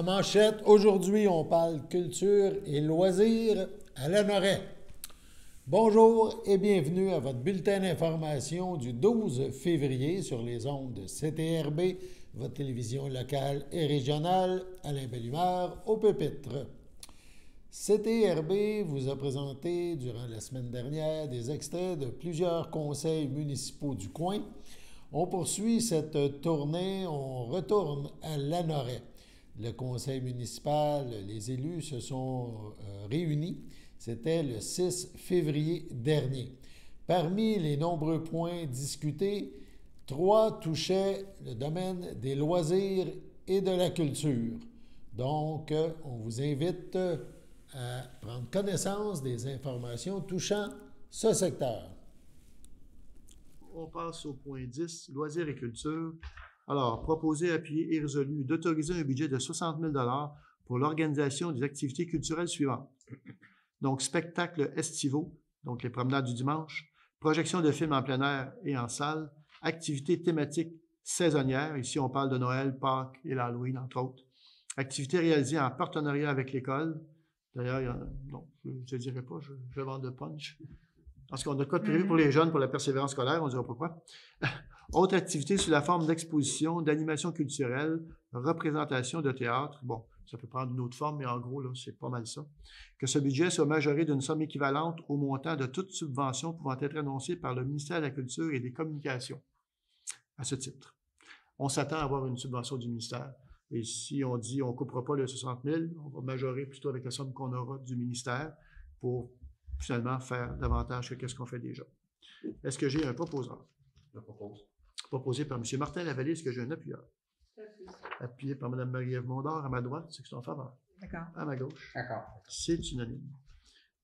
manchette, aujourd'hui, on parle culture et loisirs à Lanoraie. Bonjour et bienvenue à votre bulletin d'information du 12 février sur les ondes de CTRB, votre télévision locale et régionale. Alain Bellumeur au pupitre. CTRB vous a présenté durant la semaine dernière des extraits de plusieurs conseils municipaux du coin. On poursuit cette tournée, on retourne à Lanoraie. Le conseil municipal, les élus se sont réunis. C'était le 6 février dernier. Parmi les nombreux points discutés, 3 touchaient le domaine des loisirs et de la culture. Donc, on vous invite à prendre connaissance des informations touchant ce secteur. On passe au point 10, loisirs et culture. Alors, proposer, appuyer et résolu d'autoriser un budget de 60 000 $ pour l'organisation des activités culturelles suivantes. Donc, spectacles estivaux, donc les promenades du dimanche, projection de films en plein air et en salle, activités thématiques saisonnières, ici on parle de Noël, Pâques et l'Halloween, entre autres, activités réalisées en partenariat avec l'école. D'ailleurs, non, je ne dirais pas, je vais vendre de punch. Parce qu'on a de quoi de prévu pour les jeunes, pour la persévérance scolaire, on ne dira pas quoi. Autres activités sous la forme d'exposition, d'animation culturelle, représentation de théâtre. Bon, ça peut prendre une autre forme, mais en gros, là, c'est pas mal ça. Que ce budget soit majoré d'une somme équivalente au montant de toute subvention pouvant être annoncée par le ministère de la Culture et des Communications. À ce titre, on s'attend à avoir une subvention du ministère. Et si on dit on ne coupera pas le 60 000, on va majorer plutôt avec la somme qu'on aura du ministère pour finalement faire davantage que ce qu'on fait déjà. Est-ce que j'ai un proposeur? Je propose. Proposé par M. Martin Lavallée. Est-ce que j'ai un appuyeur? Appuyé par Mme Marie-Ève Mondor à ma droite, c'est que c'est en faveur. D'accord. À ma gauche. D'accord. C'est unanime.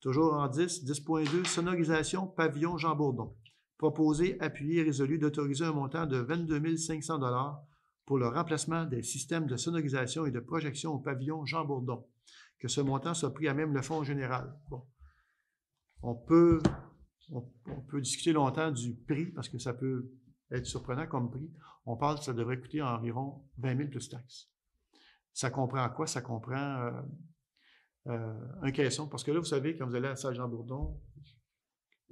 Toujours en 10, 10.2, sonorisation pavillon Jean Bourdon. Proposé, appuyé et résolu d'autoriser un montant de 22 500 $ pour le remplacement des systèmes de sonorisation et de projection au pavillon Jean Bourdon. Que ce montant soit pris à même le fonds général. Bon. On peut discuter longtemps du prix parce que ça peut être surprenant comme prix. On parle que ça devrait coûter environ 20 000 plus taxes. Ça comprend quoi? Ça comprend un caisson. Parce que là, vous savez, quand vous allez à la salle Jean Bourdon,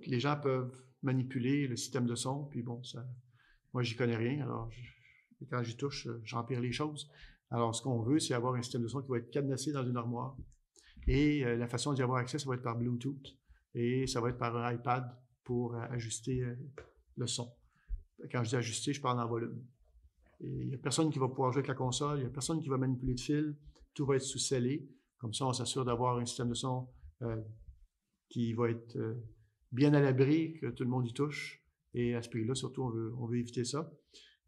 les gens peuvent manipuler le système de son. Puis bon, moi, j'y connais rien. Alors, quand j'y touche, j'empire les choses. Alors, ce qu'on veut, c'est avoir un système de son qui va être cadenassé dans une armoire. Et la façon d'y avoir accès, ça va être par Bluetooth. Et ça va être par un iPad pour ajuster le son. Quand je dis ajuster, je parle en volume. Il n'y a personne qui va pouvoir jouer avec la console, il n'y a personne qui va manipuler de fil, tout va être sous scellé. Comme ça, on s'assure d'avoir un système de son qui va être bien à l'abri, que tout le monde y touche. Et à ce prix-là, surtout, on veut éviter ça.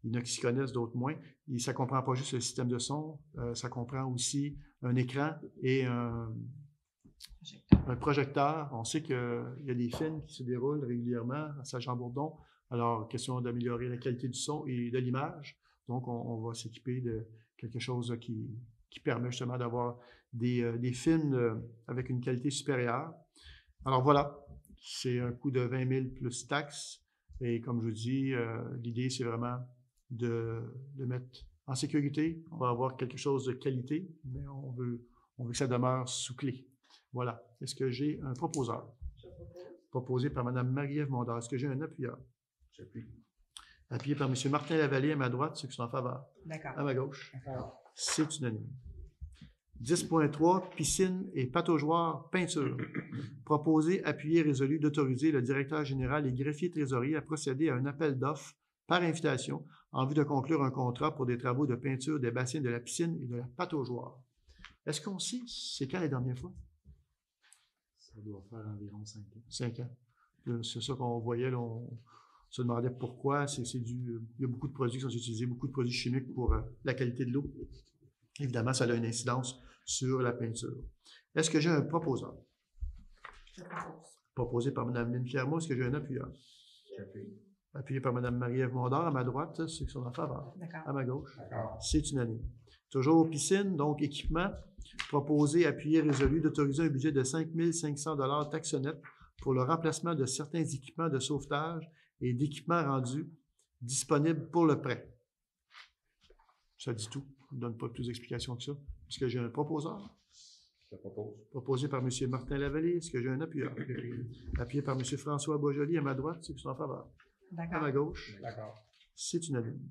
Il y en a qui s'y connaissent, d'autres moins. Et ça ne comprend pas juste le système de son, ça comprend aussi un écran et un projecteur. On sait qu'il y a des films qui se déroulent régulièrement à Saint-Jean-Bourdon. Alors, question d'améliorer la qualité du son et de l'image. Donc, on va s'équiper de quelque chose qui permet justement d'avoir des films avec une qualité supérieure. Alors voilà, c'est un coût de 20 000 plus taxes. Et comme je vous dis, l'idée, c'est vraiment de mettre en sécurité. On va avoir quelque chose de qualité, mais on veut que ça demeure sous clé. Voilà. Est-ce que j'ai un proposeur? Je propose. Proposé par Mme Marie-Ève Mondor. Est-ce que j'ai un appuyeur? J'appuie. Appuyé par M. Martin Lavallée à ma droite, ceux qui sont en faveur. D'accord. À ma gauche. D'accord. C'est unanime. 10.3, piscine et pataugeoire peinture. Proposé, appuyé, résolu d'autoriser le directeur général et greffier trésorier à procéder à un appel d'offres par invitation en vue de conclure un contrat pour des travaux de peinture des bassins de la piscine et de la pataugeoire. Est-ce qu'on sait c'est quand la dernière fois? Ça doit faire environ 5 ans. 5 ans. C'est ça qu'on voyait, là, on se demandait pourquoi. Il y a beaucoup de produits qui sont utilisés, beaucoup de produits chimiques pour la qualité de l'eau. Évidemment, ça a une incidence sur la peinture. Est-ce que j'ai un proposeur? Je propose. Proposé par Mme Lynne Clermont. Est-ce que j'ai un appuyeur? J'appuie. Appuyé par Mme Marie-Ève Mondor. À ma droite, ceux qui sont en faveur. D'accord. À ma gauche. D'accord. C'est unanime. Toujours piscine, donc équipement. Proposé, appuyé, résolu d'autoriser un budget de 5 500 $ taxe nette pour le remplacement de certains équipements de sauvetage et d'équipements rendus disponibles pour le prêt. Ça dit tout. Je ne donne pas plus d'explications que ça. Est-ce que j'ai un proposeur? Je propose. Proposé par M. Martin Lavallée. Est-ce que j'ai un appuyeur? Appuyé par M. François Boisjoli à ma droite, ceux qui sont en faveur. À D'accord. ma gauche, D'accord. c'est unanime.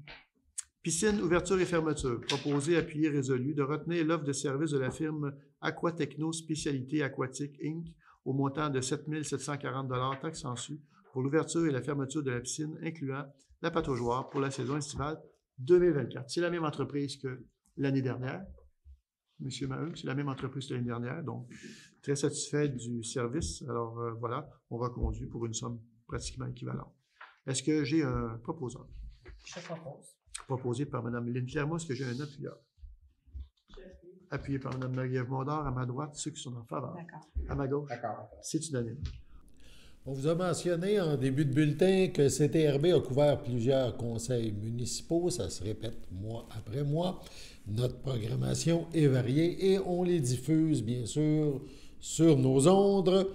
Piscine, ouverture et fermeture. Proposé, appuyé, résolu de retenir l'offre de service de la firme Aquatechno Spécialité Aquatique Inc. au montant de 7 740 $ taxes en su pour l'ouverture et la fermeture de la piscine, incluant la pataugeoire pour la saison estivale 2024. C'est la même entreprise que l'année dernière. Monsieur Maheu, c'est la même entreprise que l'année dernière, donc très satisfait du service. Alors voilà, on reconduit pour une somme pratiquement équivalente. Est-ce que j'ai un proposeur? Je propose. Proposé par Mme Lynne Clermont. Est-ce que j'ai un appuyeur? J'appuie. Appuyé par Mme Marie-Ève Mondor à ma droite, ceux qui sont en faveur. D'accord. À ma gauche, D'accord. c'est unanime. On vous a mentionné en début de bulletin que CTRB a couvert plusieurs conseils municipaux. Ça se répète mois après mois. Notre programmation est variée et on les diffuse, bien sûr, sur nos ondes.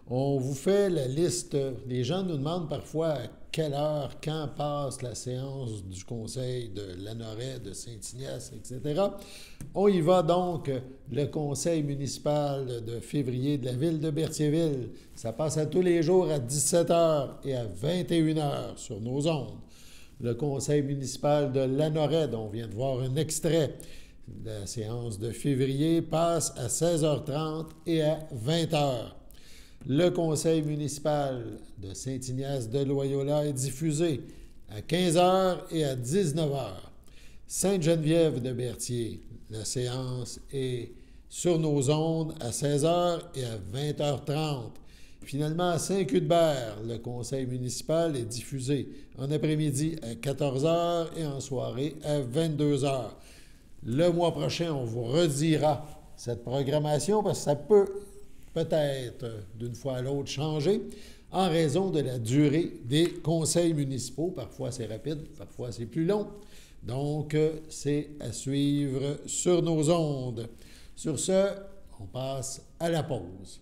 On vous fait la liste. Les gens nous demandent parfois à quelle heure, quand passe la séance du conseil de Lanoret, de Saint-Ignace, etc. On y va donc, le conseil municipal de février de la ville de Berthierville. Ça passe à tous les jours à 17h et à 21h sur nos ondes. Le conseil municipal de Lanoret, dont on vient de voir un extrait, la séance de février passe à 16h30 et à 20h. Le conseil municipal de Saint-Ignace de Loyola est diffusé à 15h et à 19h. Sainte-Geneviève de Berthier, la séance est sur nos ondes à 16h et à 20h30. Finalement, à Saint-Cuthbert, le conseil municipal est diffusé en après-midi à 14h et en soirée à 22h. Le mois prochain, on vous redira cette programmation parce que ça peut peut-être d'une fois à l'autre changer en raison de la durée des conseils municipaux. Parfois, c'est rapide, parfois, c'est plus long. Donc, c'est à suivre sur nos ondes. Sur ce, on passe à la pause.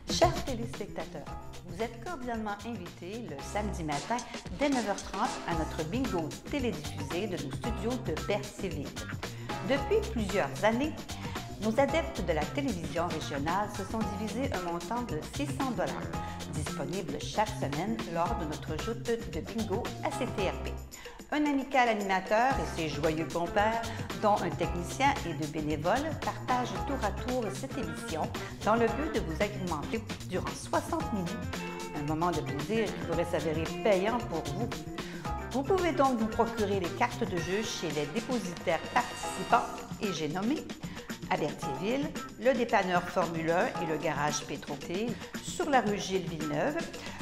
Chers téléspectateurs, vous êtes cordialement invités le samedi matin dès 9h30 à notre bingo télédiffusé de nos studios de Berthierville. Depuis plusieurs années, nos adeptes de la télévision régionale se sont divisés un montant de 600 $, disponible chaque semaine lors de notre joute de bingo à CTRB. Un amical animateur et ses joyeux compères, dont un technicien et deux bénévoles, partagent tour à tour cette émission dans le but de vous agrémenter durant 60 minutes. Un moment de plaisir qui pourrait s'avérer payant pour vous. Vous pouvez donc vous procurer les cartes de jeu chez les dépositaires participants et j'ai nommé à Berthierville, le dépanneur Formule 1 et le garage Pétroté sur la rue Gilles Villeneuve,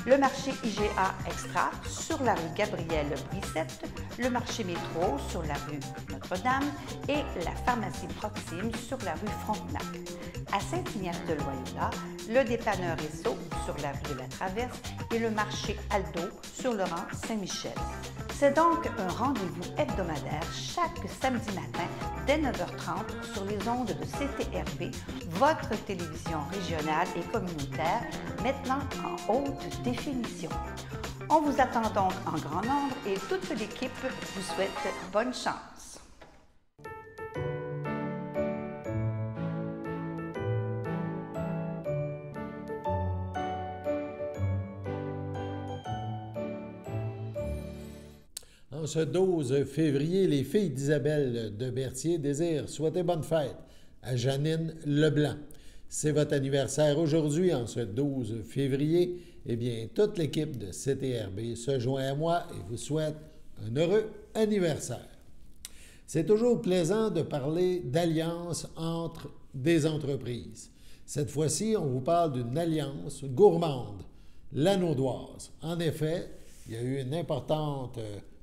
le marché IGA Extra sur la rue Gabrielle Brissette, le marché Métro sur la rue Notre-Dame et la pharmacie Proxime sur la rue Frontenac. À Saint-Ignace de Loyola, le dépanneur Esso sur la rue de la Traverse et le marché Aldo sur le rang Saint-Michel. C'est donc un rendez-vous hebdomadaire chaque samedi matin dès 9h30 sur les ondes de CTRB, votre télévision régionale et communautaire, maintenant en haute définition. On vous attend donc en grand nombre et toute l'équipe vous souhaite bonne chance. En ce 12 février, les filles d'Isabelle de Berthier désirent souhaiter bonne fête à Janine Leblanc. C'est votre anniversaire aujourd'hui, en ce 12 février. Eh bien, toute l'équipe de CTRB se joint à moi et vous souhaite un heureux anniversaire. C'est toujours plaisant de parler d'alliance entre des entreprises. Cette fois-ci, on vous parle d'une alliance gourmande, l'Anaudoise. En effet, il y a eu une importante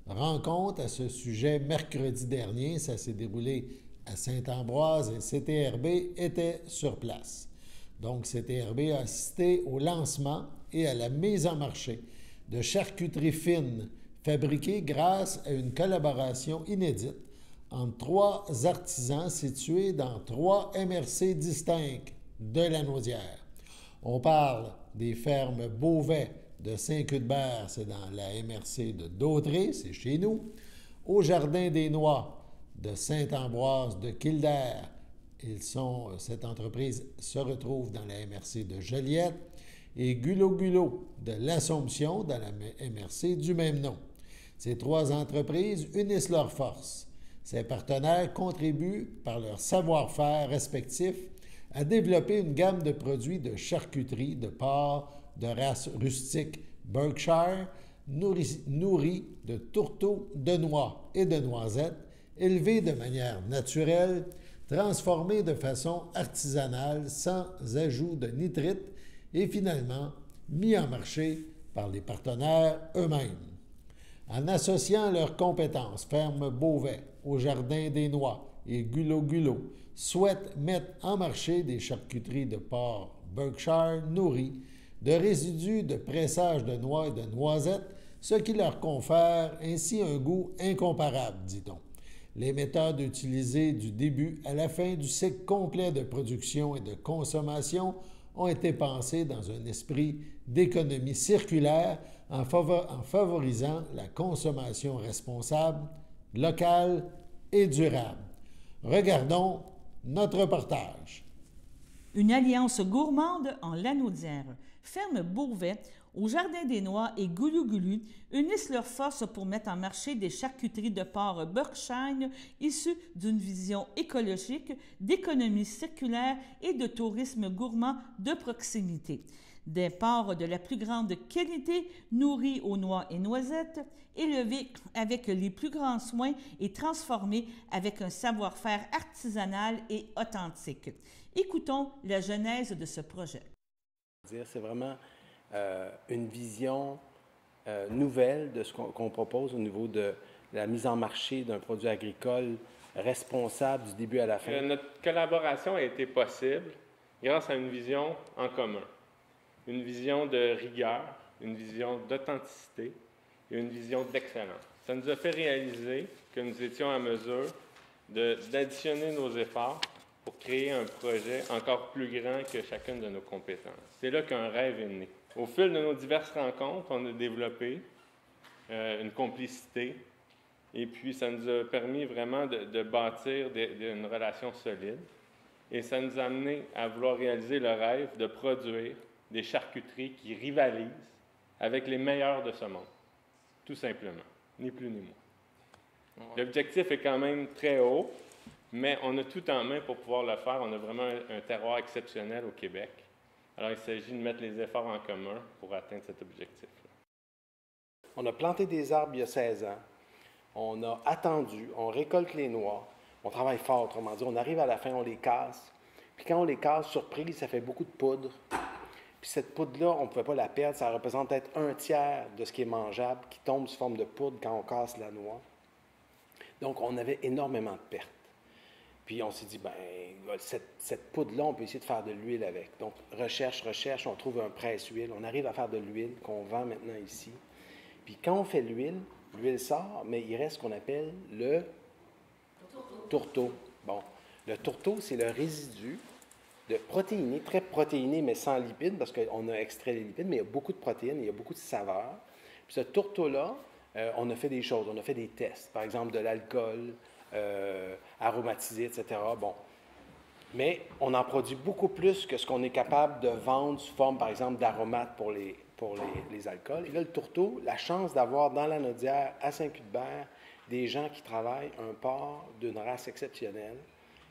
rencontre à ce sujet mercredi dernier. Ça s'est déroulé à Saint-Ambroise et CTRB était sur place. Donc, CTRB a assisté au lancement et à la mise en marché de charcuteries fines fabriquées grâce à une collaboration inédite entre 3 artisans situés dans 3 MRC distincts de la Naudière. On parle des fermes Beauvais de Saint-Cuthbert, c'est dans la MRC de Dautré, c'est chez nous. Au Jardin des Noix de Saint-Ambroise de Kildare. Cette entreprise se retrouve dans la MRC de Joliette, et Gulo Gulo de l'Assomption dans la MRC du même nom. Ces 3 entreprises unissent leurs forces. Ces partenaires contribuent par leur savoir-faire respectif à développer une gamme de produits de charcuterie de porc de race rustique Berkshire, nourris de tourteaux de noix et de noisettes, élevés de manière naturelle, transformés de façon artisanale sans ajout de nitrite et finalement mis en marché par les partenaires eux-mêmes. En associant leurs compétences, Ferme Beauvais, au Jardin des Noix et Gulo Gulo souhaitent mettre en marché des charcuteries de porc Berkshire nourries de résidus de pressage de noix et de noisettes, ce qui leur confère ainsi un goût incomparable, dit-on. Les méthodes utilisées du début à la fin du cycle complet de production et de consommation ont été pensées dans un esprit d'économie circulaire en favorisant la consommation responsable, locale et durable. Regardons notre reportage. Une alliance gourmande en Lanaudière. Ferme Beauvais, au Jardin des Noix et Goulou Goulou unissent leurs forces pour mettre en marché des charcuteries de porc Berkshire issues d'une vision écologique, d'économie circulaire et de tourisme gourmand de proximité. Des porcs de la plus grande qualité, nourris aux noix et noisettes, élevés avec les plus grands soins et transformés avec un savoir-faire artisanal et authentique. Écoutons la genèse de ce projet. C'est vraiment une vision nouvelle de ce qu'on propose au niveau de la mise en marché d'un produit agricole responsable du début à la fin. Notre collaboration a été possible grâce à une vision en commun. Une vision de rigueur, une vision d'authenticité et une vision d'excellence. Ça nous a fait réaliser que nous étions en mesure d'additionner nos efforts pour créer un projet encore plus grand que chacune de nos compétences. C'est là qu'un rêve est né. Au fil de nos diverses rencontres, on a développé une complicité et puis ça nous a permis vraiment de bâtir une relation solide et ça nous a amené à vouloir réaliser le rêve de produire des charcuteries qui rivalisent avec les meilleurs de ce monde, tout simplement, ni plus ni moins. L'objectif est quand même très haut, mais on a tout en main pour pouvoir le faire. On a vraiment un terroir exceptionnel au Québec. Alors, il s'agit de mettre les efforts en commun pour atteindre cet objectif-là. On a planté des arbres il y a 16 ans. On a attendu, on récolte les noix. On travaille fort, autrement dit. On arrive à la fin, on les casse. Puis quand on les casse, surprise, ça fait beaucoup de poudre. Puis cette poudre-là, on ne pouvait pas la perdre. Ça représente peut-être 1/3 de ce qui est mangeable qui tombe sous forme de poudre quand on casse la noix. Donc, on avait énormément de pertes. Puis on s'est dit, bien, cette poudre-là, on peut essayer de faire de l'huile avec. Donc, recherche, on trouve un presse-huile. On arrive à faire de l'huile qu'on vend maintenant ici. Puis quand on fait l'huile sort, mais il reste ce qu'on appelle le tourteau. Bon, le tourteau, c'est le résidu de protéiné, très protéiné, mais sans lipides, parce qu'on a extrait les lipides, mais il y a beaucoup de protéines, il y a beaucoup de saveurs. Puis ce tourteau-là, on a fait des choses, on a fait des tests, par exemple de l'alcool, aromatisé, etc. Bon. Mais on en produit beaucoup plus que ce qu'on est capable de vendre sous forme, par exemple, d'aromates pour les alcools. Et là, le tourteau, la chance d'avoir dans la Naudière, à Saint-Cuthbert, des gens qui travaillent un porc d'une race exceptionnelle,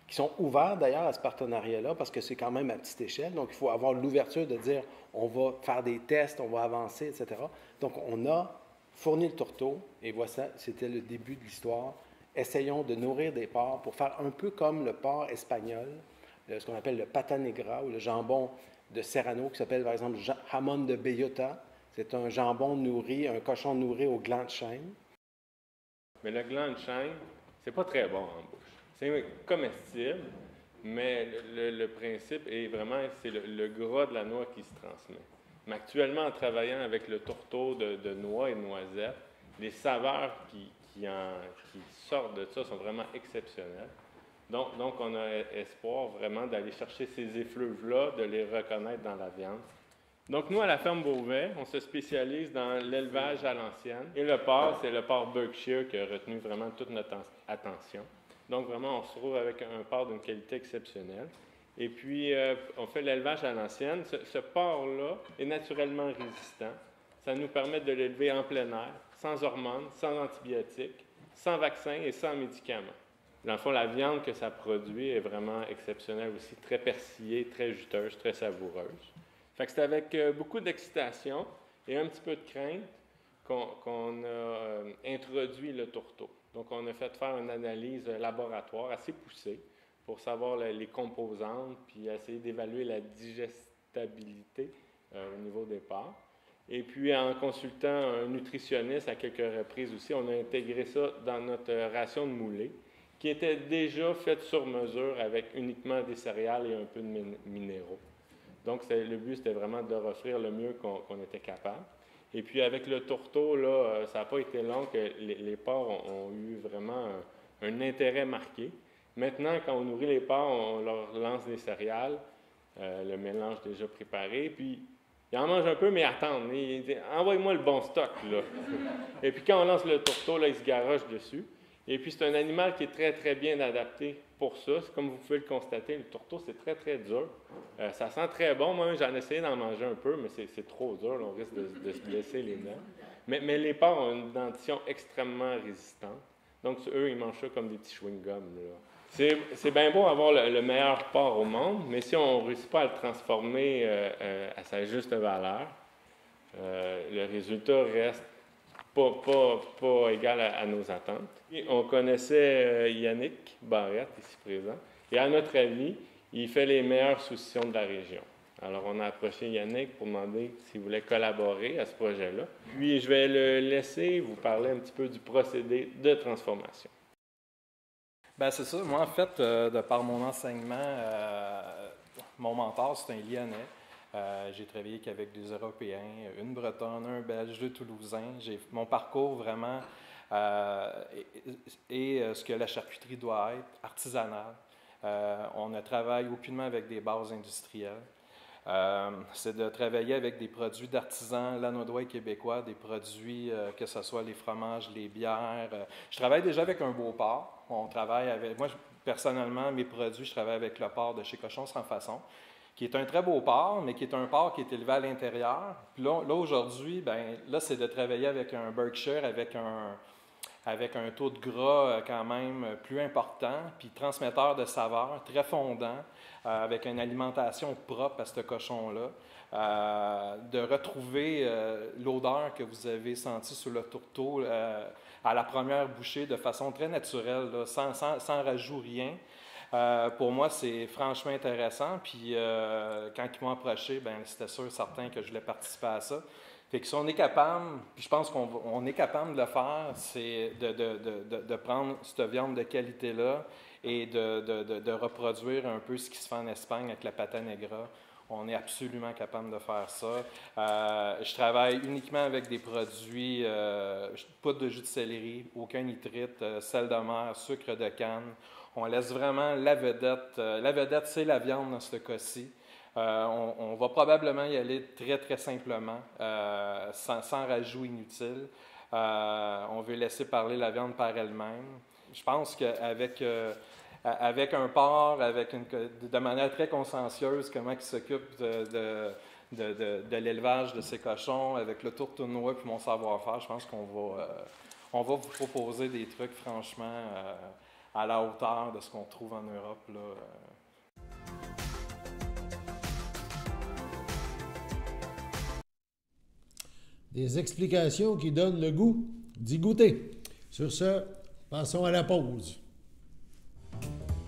qui sont ouverts d'ailleurs à ce partenariat-là, parce que c'est quand même à petite échelle. Donc, il faut avoir l'ouverture de dire, on va faire des tests, on va avancer, etc. Donc, on a fourni le tourteau, et voici, c'était le début de l'histoire. Essayons de nourrir des porcs pour faire un peu comme le porc espagnol, ce qu'on appelle le pata negra ou le jambon de Serrano, qui s'appelle par exemple jamón de bellota. C'est un jambon nourri, un cochon nourri au gland de chêne. Mais le gland de chêne, c'est pas très bon en bouche. C'est comestible, mais le principe est vraiment, c'est le gras de la noix qui se transmet. Mais actuellement, en travaillant avec le tourteau de noix et de noisettes, les saveurs qui sortent de ça sont vraiment exceptionnelles. Donc on a espoir vraiment d'aller chercher ces effluves-là, de les reconnaître dans la viande. Donc, nous, à la ferme Beauvais, on se spécialise dans l'élevage à l'ancienne. Et le porc, c'est le porc Berkshire qui a retenu vraiment toute notre attention. Donc, vraiment, on se retrouve avec un porc d'une qualité exceptionnelle. Et puis, on fait l'élevage à l'ancienne. Ce porc-là est naturellement résistant. Ça nous permet de l'élever en plein air, sans hormones, sans antibiotiques, sans vaccins et sans médicaments. Dans le fond, la viande que ça produit est vraiment exceptionnelle aussi, très persillée, très juteuse, très savoureuse. Fait que c'est avec beaucoup d'excitation et un petit peu de crainte qu'on a introduit le tourteau. Donc, on a fait faire une analyse laboratoire assez poussée pour savoir les composantes, puis essayer d'évaluer la digestibilité au niveau des porcs. Et puis, en consultant un nutritionniste à quelques reprises aussi, on a intégré ça dans notre ration de moulée, qui était déjà faite sur mesure avec uniquement des céréales et un peu de minéraux. Donc, le but, c'était vraiment de leur offrir le mieux qu'on était capable. Et puis, avec le tourteau, là, ça n'a pas été long que les porcs ont eu vraiment un intérêt marqué. Maintenant, quand on nourrit les porcs, on leur lance des céréales, le mélange déjà préparé, puis ils en mangent un peu, mais ils attendent. Ils disent « Envoie-moi le bon stock, là. » Et puis, quand on lance le tourteau, là, ils se garochent dessus. Et puis, c'est un animal qui est très, très bien adapté pour ça. Comme vous pouvez le constater, le tourteau, c'est très, très dur. Ça sent très bon. Moi, j'en ai essayé d'en manger un peu, mais c'est trop dur. Là, on risque de se blesser les dents. Mais les porcs ont une dentition extrêmement résistante. Donc, eux, ils mangent ça comme des petits chewing-gums. C'est bien beau avoir le meilleur porc au monde, mais si on ne réussit pas à le transformer à sa juste valeur, le résultat reste pas égal à nos attentes. Et on connaissait Yannick Barrette, ici présent, et à notre avis, il fait les meilleures saucissons de la région. Alors, on a approché Yannick pour demander s'il voulait collaborer à ce projet-là. Puis, je vais le laisser vous parler un petit peu du procédé de transformation. Bien, c'est ça. Moi, en fait, de par mon enseignement, mon mentor, c'est un Lyonnais. J'ai travaillé qu'avec des Européens, une Bretonne, un Belge, deux Toulousains. Mon parcours vraiment est ce que la charcuterie doit être, artisanale. On ne travaille aucunement avec des bases industrielles. C'est de travailler avec des produits d'artisans lanaudois et québécois, des produits, que ce soit les fromages, les bières. Je travaille déjà avec un beau porc. On travaille avec, moi, personnellement, mes produits, je travaille avec le porc de chez Cochon Sans Façon, qui est un très beau porc, mais qui est un porc qui est élevé à l'intérieur. Puis là aujourd'hui, là, c'est de travailler avec un Berkshire, avec un taux de gras quand même plus important, puis transmetteur de saveur, très fondant, avec une alimentation propre à ce cochon-là, de retrouver l'odeur que vous avez sentie sur le tourteau à la première bouchée de façon très naturelle, là, sans rajout, rien. Pour moi, c'est franchement intéressant. Puis quand ils m'ont approché, c'était sûr, certain que je voulais participer à ça. Fait que si on est capable, puis je pense qu'on est capable de le faire, c'est de prendre cette viande de qualité-là et de reproduire un peu ce qui se fait en Espagne avec la pata negra. On est absolument capable de faire ça. Je travaille uniquement avec des produits, poudre de jus de céleri, aucun nitrite, sel de mer, sucre de canne. On laisse vraiment la vedette. La vedette, c'est la viande dans ce cas-ci. On va probablement y aller très, très simplement, sans rajout inutile. On veut laisser parler la viande par elle-même. Je pense qu'avec un porc, de manière très consciencieuse, comment il s'occupe de l'élevage de ces cochons, avec le tourteau-noix puis mon savoir-faire, je pense qu'on va vous proposer des trucs franchement à la hauteur de ce qu'on trouve en Europe, là. Des explications qui donnent le goût d'y goûter. Sur ce, passons à la pause.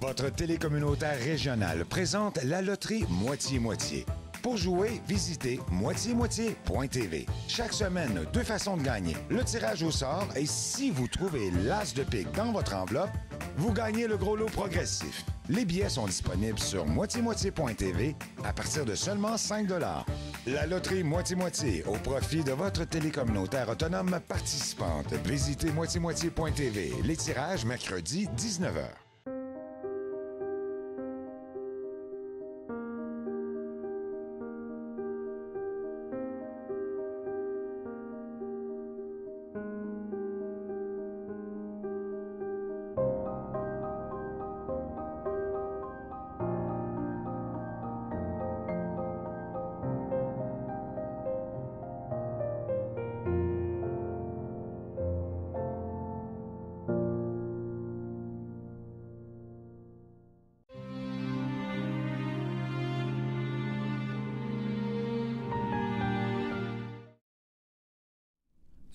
Votre télécommunautaire régionale présente la loterie Moitié-Moitié. Pour jouer, visitez moitié-moitié.tv. Chaque semaine, 2 façons de gagner. Le tirage au sort et si vous trouvez l'as de pique dans votre enveloppe, vous gagnez le gros lot progressif. Les billets sont disponibles sur moitié-moitié.tv à partir de seulement 5 $. La loterie Moitié-Moitié au profit de votre télécommunautaire autonome participante. Visitez moitié-moitié.tv. Les tirages mercredi 19h.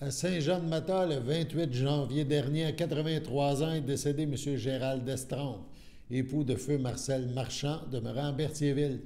À Saint-Jean-de-Mata, le 28 janvier dernier, à 83 ans, est décédé M. Gérald Destrempe, époux de feu Marcel Marchand, demeurant à Berthierville.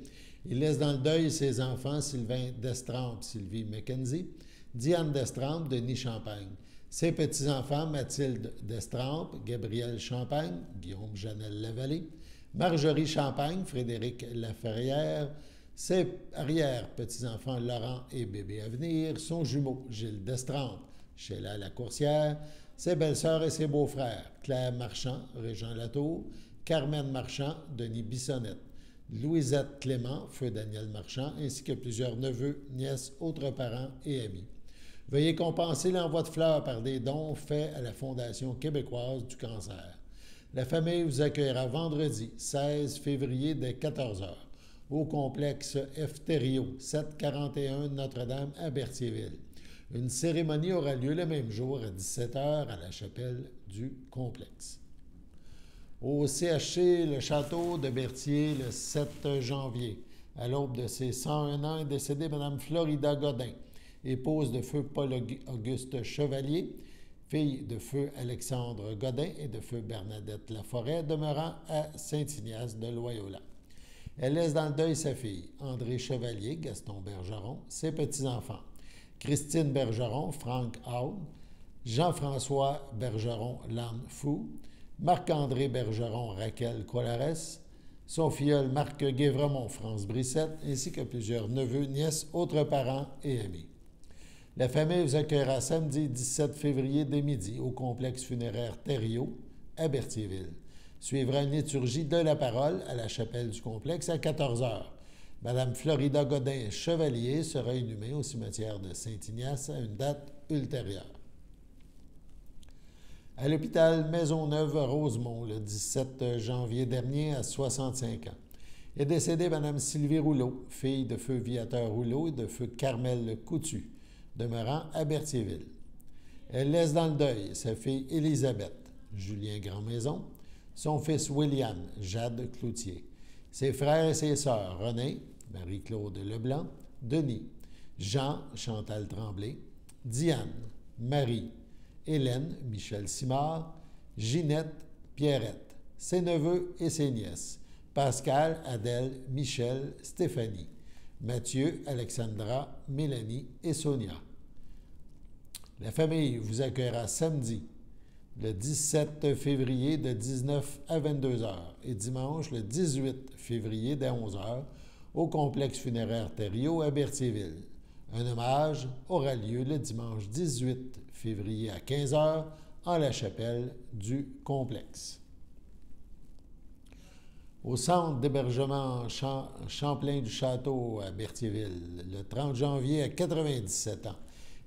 Il laisse dans le deuil ses enfants Sylvain Destrempe, Sylvie Mackenzie, Diane Destrempe, Denis Champagne. Ses petits-enfants Mathilde Destrempe, Gabriel Champagne, Guillaume Janel Lavallée, Marjorie Champagne, Frédéric Laferrière, ses arrière-petits-enfants Laurent et Bébé Avenir, son jumeau Gilles Destrempe, Sheila Lacourcière, ses belles-sœurs et ses beaux-frères Claire Marchand, Régent Latour, Carmen Marchand, Denis Bissonnette, Louisette Clément, feu Daniel Marchand, ainsi que plusieurs neveux, nièces, autres parents et amis. Veuillez compenser l'envoi de fleurs par des dons faits à la Fondation québécoise du cancer. La famille vous accueillera vendredi 16 février dès 14h au complexe F. Thériault, 741 Notre-Dame à Berthierville. Une cérémonie aura lieu le même jour à 17h à la chapelle du complexe. Au CHC, le château de Berthier, le 7 janvier, à l'aube de ses 101 ans, est décédée Mme Florida Godin, épouse de feu Paul-Auguste Chevalier, fille de feu Alexandre Godin et de feu Bernadette Laforêt, demeurant à Saint-Ignace de Loyola. Elle laisse dans le deuil sa fille, André Chevalier, Gaston Bergeron, ses petits-enfants, Christine Bergeron, Franck Aude, Jean-François Bergeron, Lanne Fou, Marc-André Bergeron, Raquel Colares, son filleul Marc Guévremont, France Brissette, ainsi que plusieurs neveux, nièces, autres parents et amis. La famille vous accueillera samedi 17 février dès midi au complexe funéraire Thériault à Berthierville. Suivra une liturgie de la parole à la chapelle du complexe à 14h. Mme Florida Godin Chevalier sera inhumée au cimetière de Saint-Ignace à une date ultérieure. À l'hôpital Maisonneuve-Rosemont, le 17 janvier dernier, à 65 ans, est décédée Mme Sylvie Rouleau, fille de feu Viateur Rouleau et de feu Carmel Coutu, demeurant à Berthierville. Elle laisse dans le deuil sa fille Élisabeth, Julien Grandmaison, son fils William, Jade Cloutier, ses frères et ses sœurs René, Marie-Claude Leblanc, Denis, Jean, Chantal Tremblay, Diane, Marie, Hélène, Michel Simard, Ginette, Pierrette, ses neveux et ses nièces, Pascal, Adèle, Michel, Stéphanie, Mathieu, Alexandra, Mélanie et Sonia. La famille vous accueillera samedi, le 17 février de 19 à 22h et dimanche, le 18 février dès 11h au complexe funéraire Thériault à Berthierville. Un hommage aura lieu le dimanche 18 février à 15h en la chapelle du complexe. Au centre d'hébergement Champlain du Château à Berthierville, le 30 janvier à 97 ans,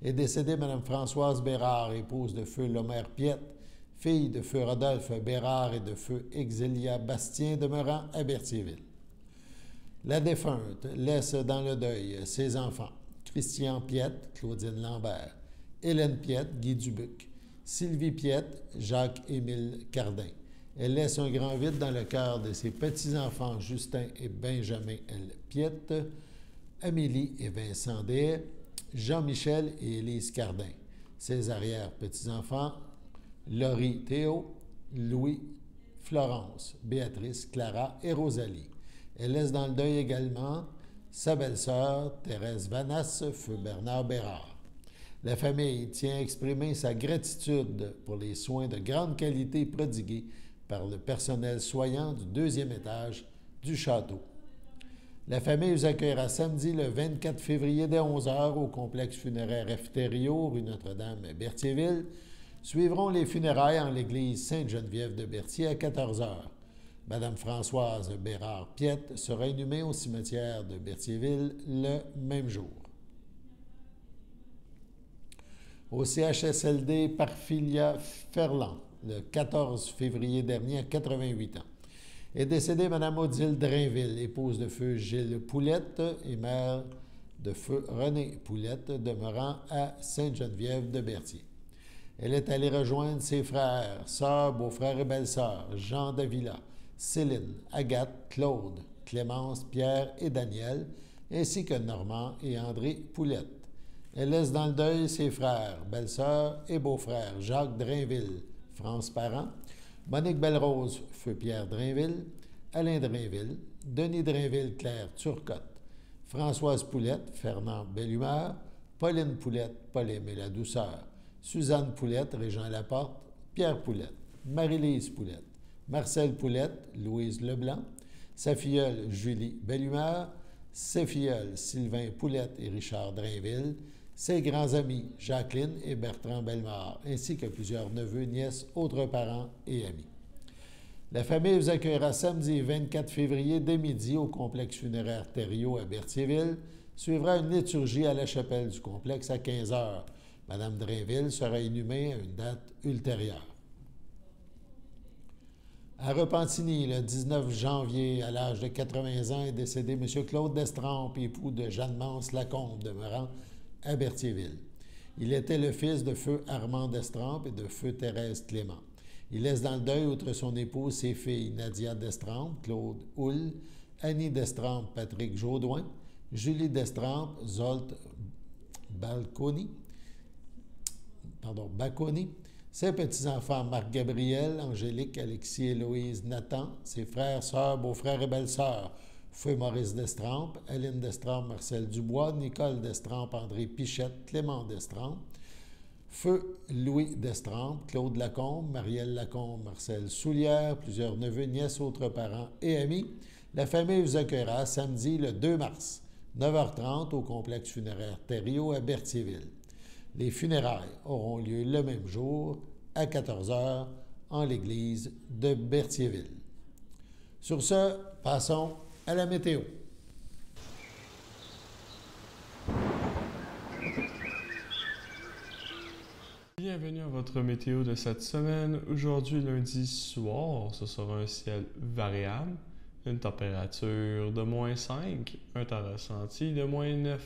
est décédée Mme Françoise Bérard, épouse de feu Lomère Piette, fille de feu Rodolphe Bérard et de feu Exélia Bastien, demeurant à Berthierville. La défunte laisse dans le deuil ses enfants, Christian Piette, Claudine Lambert, Hélène Piette, Guy Dubuc, Sylvie Piette, Jacques-Émile Cardin. Elle laisse un grand vide dans le cœur de ses petits-enfants Justin et Benjamin L. Piette, Amélie et Vincent Dehaye, Jean-Michel et Élise Cardin. Ses arrière-petits-enfants Laurie Théo, Louis, Florence, Béatrice, Clara et Rosalie. Elle laisse dans le deuil également sa belle-sœur Thérèse Vanasse, feu Bernard Bérard. La famille tient à exprimer sa gratitude pour les soins de grande qualité prodigués par le personnel soignant du 2e étage du château. La famille vous accueillera samedi le 24 février dès 11h au complexe funéraire F. Thériault, rue Notre-Dame à Berthierville. Suivront les funérailles en l'église Sainte-Geneviève de Berthier à 14h. Mme Françoise Bérard-Piette sera inhumée au cimetière de Berthierville le même jour. Au CHSLD Parphilia Ferland, le 14 février dernier à 88 ans, est décédée Mme Odile Drainville, épouse de feu Gilles Poulette et mère de feu René Poulette, demeurant à Sainte-Geneviève de Berthier. Elle est allée rejoindre ses frères, sœurs, beaux-frères et belles-sœurs, Jean Davila, Céline, Agathe, Claude, Clémence, Pierre et Daniel, ainsi que Normand et André Poulette. Elle laisse dans le deuil ses frères, belle-sœur et beau-frère, Jacques Drainville, France Parent, Monique Belrose, feu Pierre Drainville, Alain Drainville, Denis Drainville, Claire Turcotte, Françoise Poulette, Fernand Bellumeur, Pauline Poulette, Pauline et la douceur, Suzanne Poulette, Régent Laporte, Pierre Poulette, Marie-Lise Poulette, Marcel Poulette, Louise Leblanc, sa filleule Julie Bellumeur, ses filleuls Sylvain Poulette et Richard Drainville, ses grands amis Jacqueline et Bertrand Bellemare, ainsi que plusieurs neveux, nièces, autres parents et amis. La famille vous accueillera samedi 24 février dès midi au complexe funéraire Thériault à Berthierville. Suivra une liturgie à la chapelle du complexe à 15 h. Madame Drainville sera inhumée à une date ultérieure. À Repentigny, le 19 janvier, à l'âge de 80 ans, est décédé M. Claude Destrampes, époux de Jeanne-Mance Lacombe, demeurant à Berthierville. Il était le fils de feu Armand Destrampes et de feu Thérèse Clément. Il laisse dans le deuil, outre son épouse, ses filles Nadia Destrampes, Claude Houle, Annie Destrampes, Patrick Jaudoin, Julie Destrampes, Zolt Baconi, ses petits-enfants Marc-Gabriel, Angélique, Alexis, Héloïse, Nathan, ses frères, sœurs, beaux-frères et belles-sœurs, feu Maurice Destrampes, Aline Destrampes, Marcel Dubois, Nicole Destrampes, André Pichette, Clément Destrampes, feu Louis Destrampes, Claude Lacombe, Marielle Lacombe, Marcel Soulière, plusieurs neveux, nièces, autres parents et amis. La famille vous accueillera samedi le 2 mars, 9h30 au complexe funéraire Thériault à Berthierville. Les funérailles auront lieu le même jour, à 14 h, en l'église de Berthierville. Sur ce, passons à la météo. Bienvenue à votre météo de cette semaine. Aujourd'hui, lundi soir, ce sera un ciel variable, une température de -5, un temps ressenti de -9.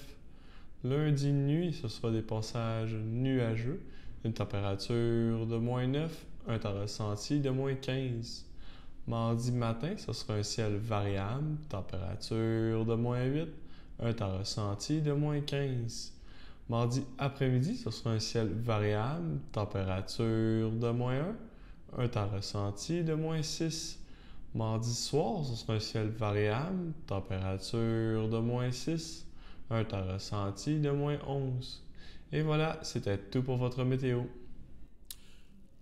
Lundi nuit, ce sera des passages nuageux, une température de -9, un temps ressenti de -15. Mardi matin, ce sera un ciel variable, température de -8, un temps ressenti de -15. Mardi après-midi, ce sera un ciel variable, température de -1, un temps ressenti de -6. Mardi soir, ce sera un ciel variable, température de -6, un temps ressenti de -11. Et voilà, c'était tout pour votre météo.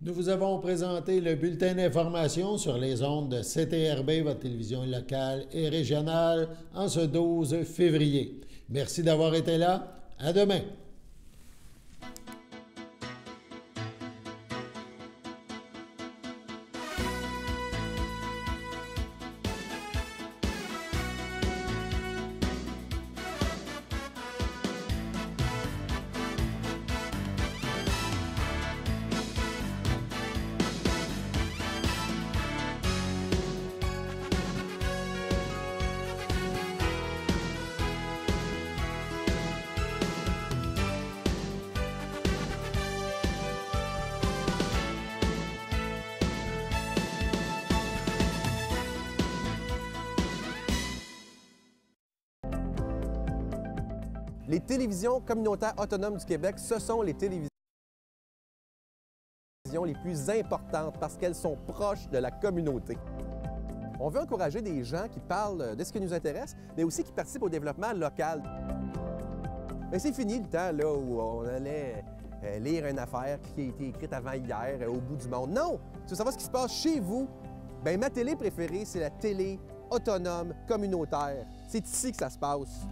Nous vous avons présenté le bulletin d'information sur les ondes de CTRB, votre télévision locale et régionale, en ce 12 février. Merci d'avoir été là. À demain. Les télévisions communautaires autonomes du Québec, ce sont les télévisions les plus importantes parce qu'elles sont proches de la communauté. On veut encourager des gens qui parlent de ce qui nous intéresse, mais aussi qui participent au développement local. Mais c'est fini le temps là, où on allait lire une affaire qui a été écrite avant hier au bout du monde. Non! Tu veux savoir ce qui se passe chez vous? Bien, ma télé préférée, c'est la télé autonome communautaire. C'est ici que ça se passe.